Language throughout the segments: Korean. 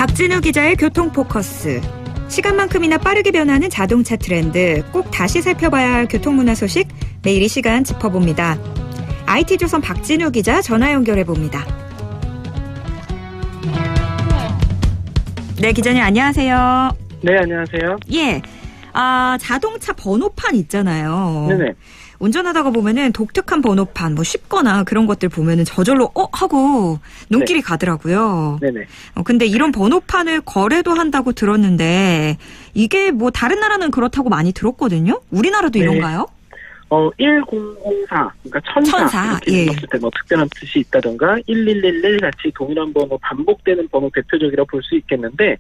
박진우 기자의 교통포커스. 시간만큼이나 빠르게 변하는 자동차 트렌드, 꼭 다시 살펴봐야 할 교통문화 소식 매일 이 시간 짚어봅니다. IT조선 박진우 기자 전화 연결해봅니다. 네, 기자님 안녕하세요. 네, 안녕하세요. 예, 자동차 번호판 있잖아요. 네네. 운전하다가 보면은 독특한 번호판, 쉽거나 그런 것들 보면은 저절로 하고 눈길이 가더라고요. 네네. 근데 이런 번호판을 거래도 한다고 들었는데 이게 다른 나라는 그렇다고 많이 들었거든요. 우리나라도 네. 이런가요? 1004, 그러니까 천사 이렇게 읽었을 때 특별한 뜻이 있다던가 1111 같이 동일한 번호, 반복되는 번호 대표적이라 볼 수 있겠는데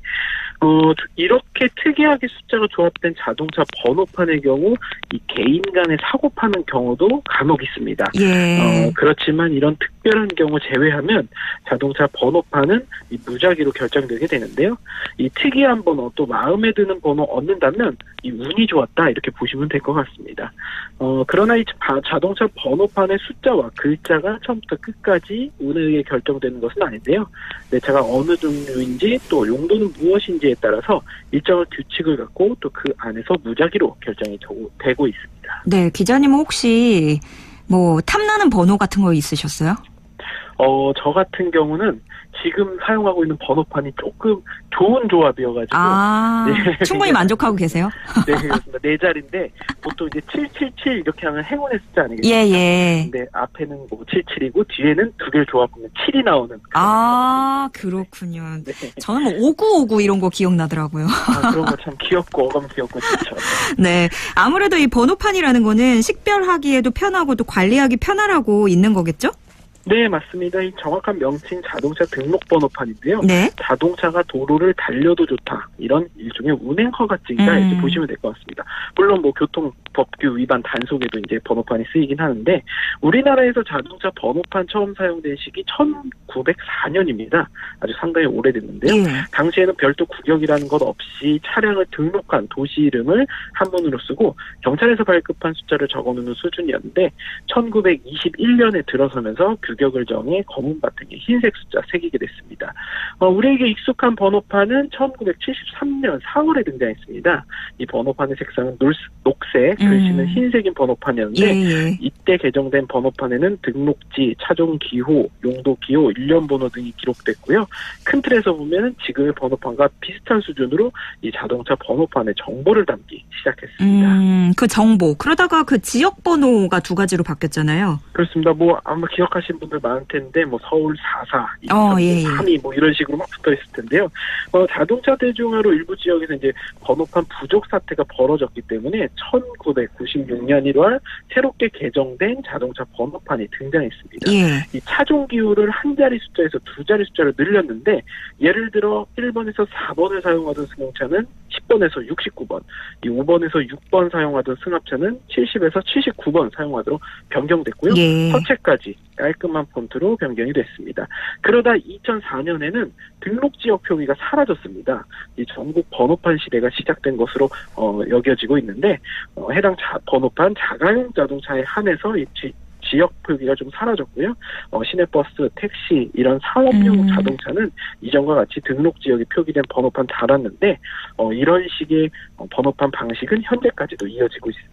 이렇게 특이하게 숫자가 조합된 자동차 번호판의 경우 이 개인 간의 사고 파는 경우도 간혹 있습니다. 예. 그렇지만 이런 특별한 경우 제외하면 자동차 번호판은 이 무작위로 결정되게 되는데요. 이 특이한 번호 또 마음에 드는 번호 얻는다면 이 운이 좋았다 이렇게 보시면 될 것 같습니다. 그러나 이 자동차 번호판의 숫자와 글자가 처음부터 끝까지 운에 의해 결정되는 것은 아닌데요. 내 차가 어느 종류인지 또 용도는 무엇인지에 따라서 일정한 규칙을 갖고 또 그 안에서 무작위로 결정이 되고 있습니다. 네, 기자님은 혹시 탐나는 번호 같은 거 있으셨어요? 저 같은 경우는 지금 사용하고 있는 번호판이 조금 좋은 조합이어가지고. 네. 충분히 만족하고 계세요? 네, 그렇습니다. 4자리인데, 보통 이제 777 이렇게 하면 행운의 숫자 아니겠습니까? 예. 근데 앞에는 77이고, 뒤에는 두 개를 조합하면 7이 나오는. 그렇군요. 네. 저는 5959 이런 거 기억나더라고요. 그런 거 참 귀엽고, 어감 귀엽고, 좋죠. 네. 아무래도 이 번호판이라는 거는 식별하기에도 편하고 또 관리하기 편하라고 있는 거겠죠? 네, 맞습니다. 이 정확한 명칭 자동차 등록번호판인데요. 네. 자동차가 도로를 달려도 좋다. 이런 일종의 운행 허가증이다. 이렇게 보시면 될 것 같습니다. 물론 교통법규 위반 단속에도 이제 번호판이 쓰이긴 하는데 우리나라에서 자동차 번호판 처음 사용된 시기 1904년입니다. 아주 상당히 오래됐는데요. 예. 당시에는 별도 구격이라는 것 없이 차량을 등록한 도시 이름을 한문으로 쓰고 경찰에서 발급한 숫자를 적어놓는 수준이었는데 1921년에 들어서면서 규격을 정해 검은 바탕에 흰색 숫자 새기게 됐습니다. 우리에게 익숙한 번호판은 1973년 4월에 등장했습니다. 이 번호판의 색상은 녹색, 글씨는 흰색인 번호판이었는데 이때 개정된 번호판에는 등록지, 차종 기호, 용도 기호, 일련 번호 등이 기록됐고요. 큰 틀에서 보면 지금의 번호판과 비슷한 수준으로 이 자동차 번호판의 정보를 담기 시작했습니다. 그 정보. 그러다가 그 지역 번호가 두 가지로 바뀌었잖아요. 그렇습니다. 아마 기억하신 분들 많을 텐데 서울 44, 32 이런 식으로 막 붙어있을 텐데요. 자동차 대중화로 일부 지역에서 이제 번호판 부족 사태가 벌어졌기 때문에 1996년 1월 새롭게 개정된 자동차 번호판이 등장했습니다. 예. 이 차종 기호를 한 자리 숫자에서 두 자리 숫자로 늘렸는데 예를 들어 1번에서 4번을 사용하던 승용차는 10번에서 69번, 이 5번에서 6번 사용하던 승합차는 70에서 79번 사용하도록 변경됐고요. 예. 서체까지 깔끔한 폰트로 변경이 됐습니다. 그러다 2004년에는 등록지역 표기가 사라졌습니다. 이 전국 번호판 시대가 시작된 것으로 여겨지고 있는데 해당 번호판 자가용 자동차에 한해서 이 지역 표기가 좀 사라졌고요. 시내버스, 택시 이런 상업용 자동차는 이전과 같이 등록 지역이 표기된 번호판 달았는데 이런 식의 번호판 방식은 현재까지도 이어지고 있습니다.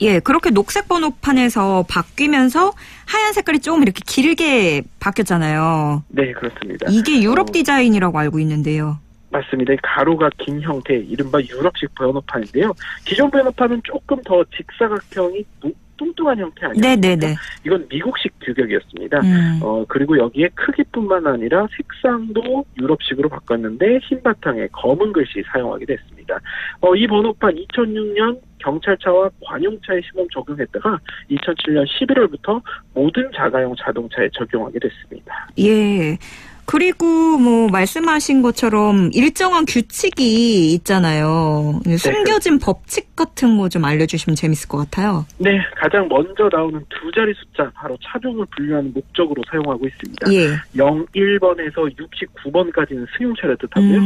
예, 그렇게 녹색 번호판에서 바뀌면서 하얀 색깔이 조금 이렇게 길게 바뀌었잖아요. 네, 그렇습니다. 이게 유럽 디자인이라고 알고 있는데요. 맞습니다. 가로가 긴 형태, 이른바 유럽식 번호판인데요. 기존 번호판은 조금 더 직사각형이 뚱뚱한 형태 아니었습니까? 네네네. 이건 미국식 규격이었습니다. 그리고 여기에 크기뿐만 아니라 색상도 유럽식으로 바꿨는데 흰 바탕에 검은 글씨 사용하게 됐습니다. 이 번호판 2006년 경찰차와 관용차에 시범 적용했다가 2007년 11월부터 모든 자가용 자동차에 적용하게 됐습니다. 예. 그리고 말씀하신 것처럼 일정한 규칙이 있잖아요. 숨겨진 법칙 같은 거 좀 알려주시면 재밌을 것 같아요. 네, 가장 먼저 나오는 두 자리 숫자, 바로 차종을 분류하는 목적으로 사용하고 있습니다. 예. 01번에서 69번까지는 승용차를 뜻하고요.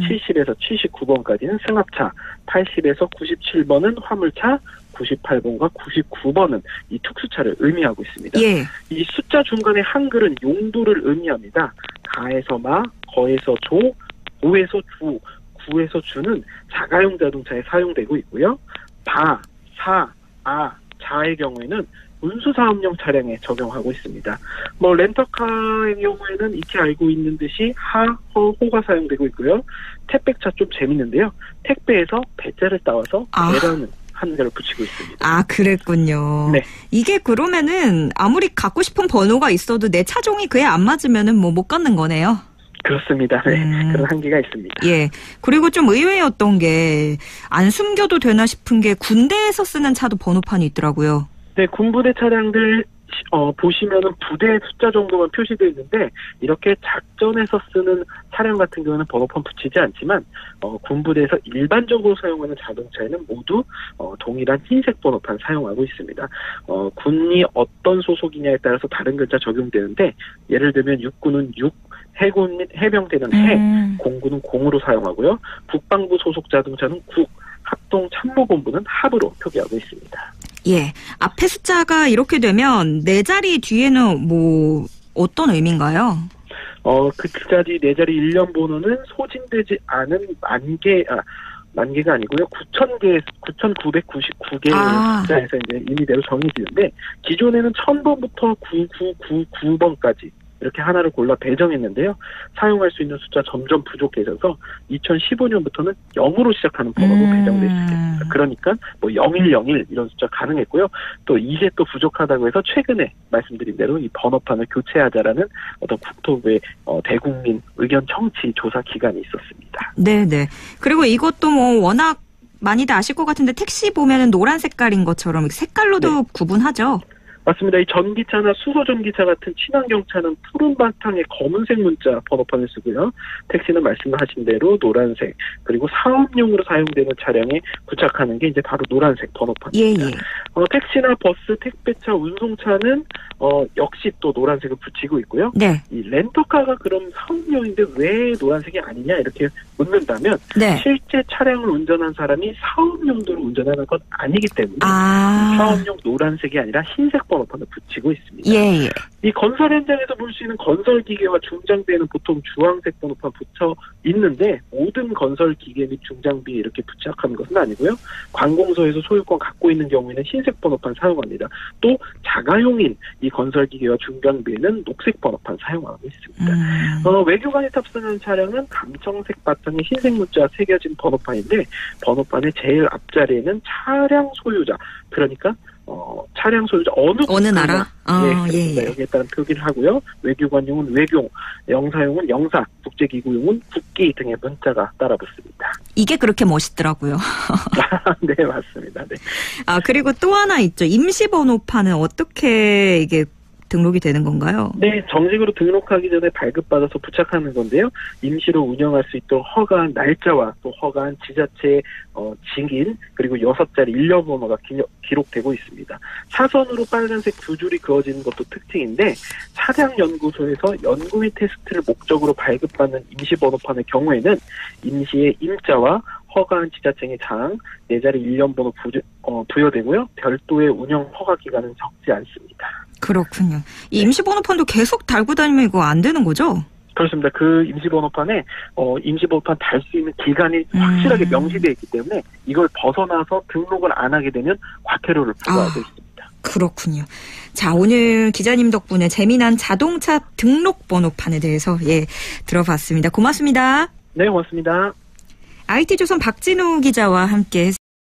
70에서 79번까지는 승합차, 80에서 97번은 화물차, 98번과 99번은 이 특수차를 의미하고 있습니다. 예. 이 숫자 중간의 한글은 용도를 의미합니다. 가에서 마, 거에서 조, 고에서 주, 구에서 주는 자가용 자동차에 사용되고 있고요. 바, 사, 아, 자의 경우에는 운수사업용 차량에 적용하고 있습니다. 렌터카의 경우에는 익히 알고 있는 듯이 하, 허, 호가 사용되고 있고요. 택배차 좀 재밌는데요. 택배에서 배자를 따와서 배라는 한자를 붙이고 있습니다. 아, 그랬군요. 네. 이게 그러면은 아무리 갖고 싶은 번호가 있어도 내 차종이 그에 안 맞으면은 못 갖는 거네요. 그렇습니다. 네. 그런 한계가 있습니다. 예. 그리고 좀 의외였던 게 안 숨겨도 되나 싶은 게 군대에서 쓰는 차도 번호판이 있더라고요. 네, 군부대 차량들 보시면은 부대 숫자 정도만 표시되어 있는데 이렇게 작전에서 쓰는 차량 같은 경우는 번호판 붙이지 않지만 군부대에서 일반적으로 사용하는 자동차에는 모두 동일한 흰색 번호판 사용하고 있습니다. 군이 어떤 소속이냐에 따라서 다른 글자 적용되는데 예를 들면 육군은 6, 해군 및 해병대는 해, 공군은 공으로 사용하고요. 국방부 소속 자동차는 국, 합동참모본부는 합으로 표기하고 있습니다. 예. 앞에 숫자가 이렇게 되면 네 자리 뒤에는 어떤 의미인가요? 그 자리 네 자리 일련 번호는 소진되지 않은 만개가 아니고요. 9,999개의 숫자에서 이제 임의대로 정해지는데 기존에는 1,000번부터 9999번까지 이렇게 하나를 골라 배정했는데요. 사용할 수 있는 숫자 점점 부족해져서 2015년부터는 0으로 시작하는 번호로 배정될 수 있습니다. 그러니까 0101 이런 숫자 가능했고요. 또 이제 또 부족하다고 해서 최근에 말씀드린 대로 이 번호판을 교체하자라는 어떤 국토부의 대국민 의견 청취 조사 기간이 있었습니다. 네네. 그리고 이것도 워낙 많이들 아실 것 같은데 택시 보면은 노란 색깔인 것처럼 색깔로도 구분하죠. 맞습니다. 이 전기차나 수소전기차 같은 친환경차는 푸른 바탕에 검은색 문자 번호판을 쓰고요. 택시는 말씀하신 대로 노란색, 그리고 사업용으로 사용되는 차량에 부착하는 게 이제 바로 노란색 번호판입니다. 택시나 버스, 택배차, 운송차는 역시 또 노란색을 붙이고 있고요. 네. 이 렌터카가 그럼 사업용인데 왜 노란색이 아니냐 이렇게 묻는다면 실제 차량을 운전한 사람이 사업용도로 운전하는 건 아니기 때문에 사업용 노란색이 아니라 흰색 번호판을 붙이고 있습니다. 예. 이 건설 현장에서 볼 수 있는 건설 기계와 중장비에는 보통 주황색 번호판 붙여 있는데 모든 건설 기계 및 중장비에 이렇게 부착하는 것은 아니고요. 관공서에서 소유권 갖고 있는 경우에는 흰색 번호판 사용합니다. 또 자가용인 이 건설 기계와 중장비에는 녹색 번호판 사용하고 있습니다. 외교관이 탑승한 차량은 감청색 바탕에 흰색 문자 새겨진 번호판인데 번호판의 제일 앞자리에는 차량 소유자, 그러니까 차량 소유자 어느 나라? 여기에 따른 표기를 하고요. 외교관용은 외교, 영사용은 영사, 국제기구용은 국기 등의 문자가 따라붙습니다. 이게 그렇게 멋있더라고요. 네, 맞습니다. 네. 그리고 또 하나 있죠. 임시번호판은 어떻게 이게 등록이 되는 건가요? 네, 정식으로 등록하기 전에 발급받아서 부착하는 건데요. 임시로 운영할 수 있도록 허가한 날짜와 또 허가한 지자체의 증인 그리고 6자리 일련 번호가 기록되고 있습니다. 사선으로 빨간색 두 줄이 그어지는 것도 특징인데 차량연구소에서 연구 및 테스트를 목적으로 발급받는 임시번호판의 경우에는 임시의 임자와 허가한 지자체의 장, 네 자리 일련 번호 부여되고요. 별도의 운영 허가 기간은 적지 않습니다. 그렇군요. 이 임시번호판도 계속 달고 다니면 이거 안 되는 거죠? 그렇습니다. 그 임시번호판에 임시번호판 달 수 있는 기간이 확실하게 명시되어 있기 때문에 이걸 벗어나서 등록을 안 하게 되면 과태료를 부과하고 있습니다. 그렇군요. 자, 오늘 기자님 덕분에 재미난 자동차 등록 번호판에 대해서 들어봤습니다. 고맙습니다. 네, 고맙습니다. IT조선 박진우 기자와 함께